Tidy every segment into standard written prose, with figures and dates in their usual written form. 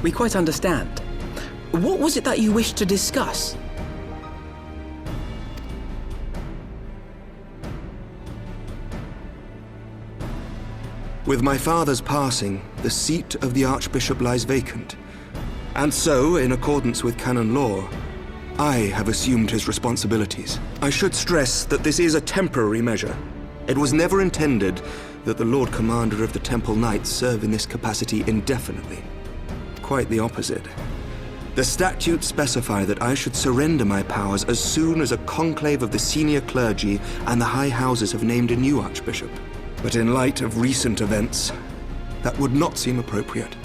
We quite understand. What was it that you wished to discuss? With my father's passing, the seat of the Archbishop lies vacant. And so, in accordance with canon law, I have assumed his responsibilities. I should stress that this is a temporary measure. It was never intended that the Lord Commander of the Temple Knights serve in this capacity indefinitely. Quite the opposite. The statutes specify that I should surrender my powers as soon as a conclave of the senior clergy and the high houses have named a new archbishop. But in light of recent events, that would not seem appropriate.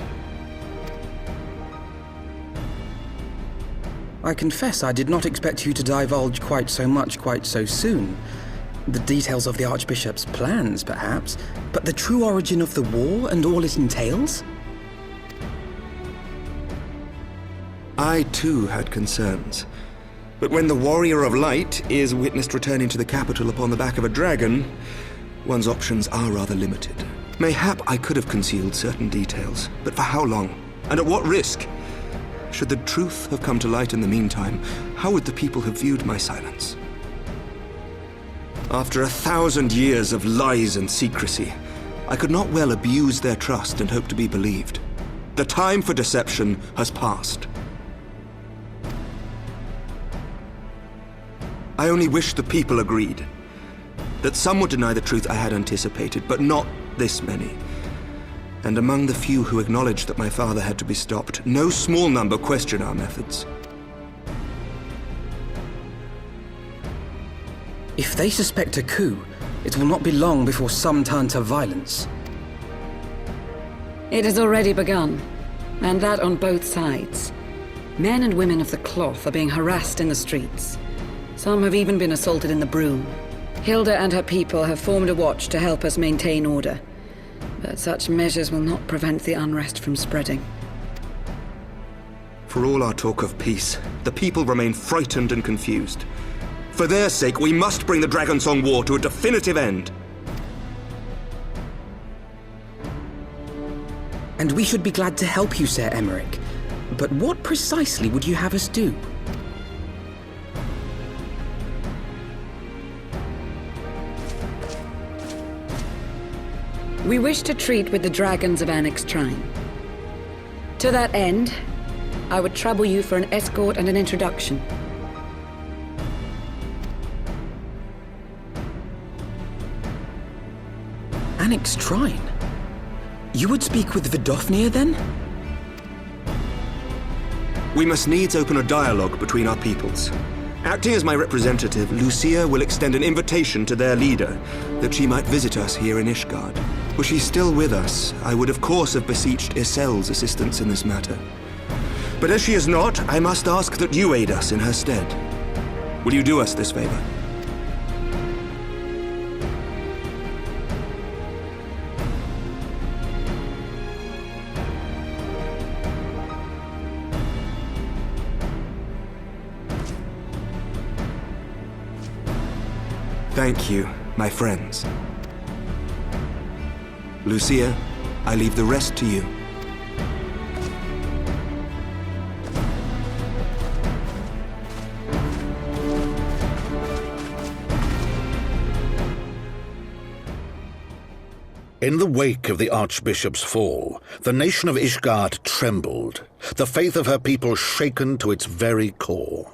I confess I did not expect you to divulge quite so much quite so soon. The details of the Archbishop's plans, perhaps, but the true origin of the war and all it entails? I too had concerns. But when the Warrior of Light is witnessed returning to the capital upon the back of a dragon, one's options are rather limited. Mayhap I could have concealed certain details, but for how long? And at what risk? Should the truth have come to light in the meantime, how would the people have viewed my silence? After 1,000 years of lies and secrecy, I could not well abuse their trust and hope to be believed. The time for deception has passed. I only wish the people agreed. That some would deny the truth I had anticipated, but not this many. And among the few who acknowledged that my father had to be stopped, no small number question our methods. If they suspect a coup, it will not be long before some turn to violence. It has already begun, and that on both sides. Men and women of the cloth are being harassed in the streets. Some have even been assaulted in the Broom. Hilda and her people have formed a watch to help us maintain order. But such measures will not prevent the unrest from spreading. For all our talk of peace, the people remain frightened and confused. For their sake, we must bring the Dragonsong War to a definitive end. And we should be glad to help you, Sir Emmerich. But what precisely would you have us do? We wish to treat with the dragons of XIV. To that end, I would trouble you for an escort and an introduction. Annex Shrine? You would speak with Vidofnir, then? We must needs open a dialogue between our peoples. Acting as my representative, Lucia will extend an invitation to their leader, that she might visit us here in Ishgard. Were she still with us, I would of course have beseeched Isel's assistance in this matter. But as she is not, I must ask that you aid us in her stead. Will you do us this favor? Thank you, my friends. Lucia, I leave the rest to you. In the wake of the Archbishop's fall, the nation of Ishgard trembled, the faith of her people shaken to its very core.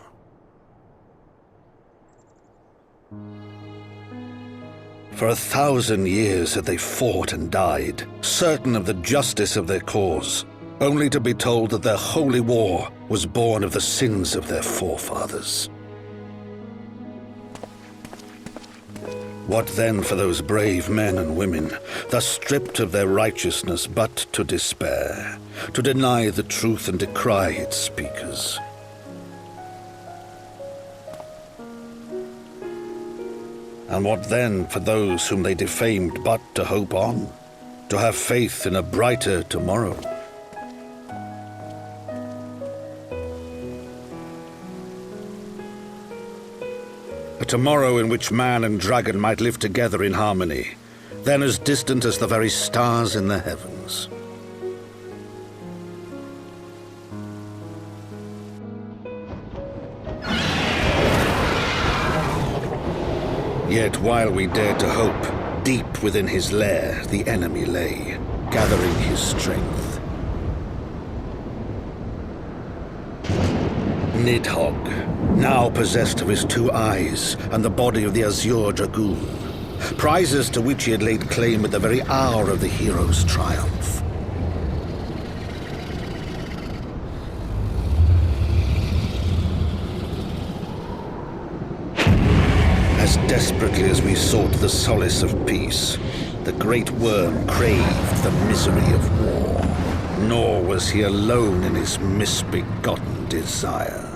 For 1,000 years had they fought and died, certain of the justice of their cause, only to be told that their holy war was born of the sins of their forefathers. What then for those brave men and women, thus stripped of their righteousness but to despair, to deny the truth and decry its speakers? And what then for those whom they defamed but to hope on, to have faith in a brighter tomorrow? A tomorrow in which man and dragon might live together in harmony, then as distant as the very stars in the heavens. Yet while we dared to hope, deep within his lair the enemy lay, gathering his strength. Nidhogg, now possessed of his 2 eyes and the body of the Azure Dragoon, prizes to which he had laid claim at the very hour of the hero's triumph. As desperately as we sought the solace of peace, the great worm craved the misery of war. Nor was he alone in his misbegotten desire.